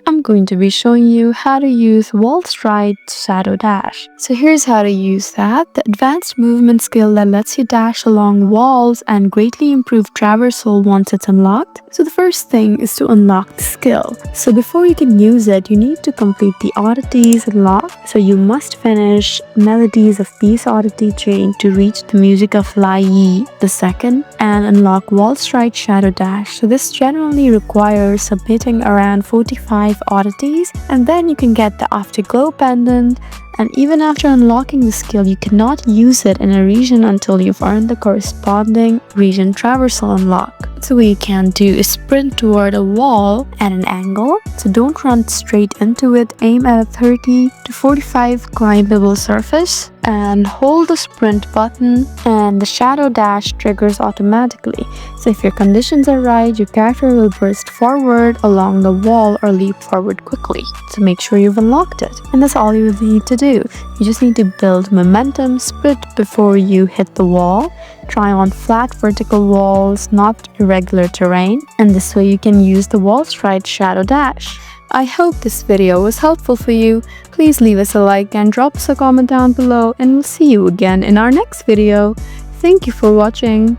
I'm going to be showing you how to use Wallstride Shadowdash. So here's how to use that. The advanced movement skill that lets you dash along walls and greatly improve traversal once it's unlocked. So the first thing is to unlock the skill. So before you can use it, you need to complete the oddities unlock. So you must finish Melodies of Peace oddity chain to reach the music of Lai Yi II and unlock Wallstride Shadowdash. So this generally requires submitting around 45 oddities, and then you can get the Afterglow pendant. And even after unlocking the skill, you cannot use it in a region until you've earned the corresponding region traversal unlock. So what you can do is sprint toward a wall at an angle. So don't run straight into it. Aim at a 30 to 45 climbable surface and hold the sprint button, and the shadow dash triggers automatically. So if your conditions are right, your character will burst forward along the wall or leap forward quickly. So make sure you've unlocked it. And that's all you need to do. You just need to build momentum, sprint before you hit the wall. Try on flat vertical walls, not irregular terrain, and this way you can use the Wallstride Shadowdash. I hope this video was helpful for you. Please leave us a like and drop us a comment down below, and we'll see you again in our next video. Thank you for watching.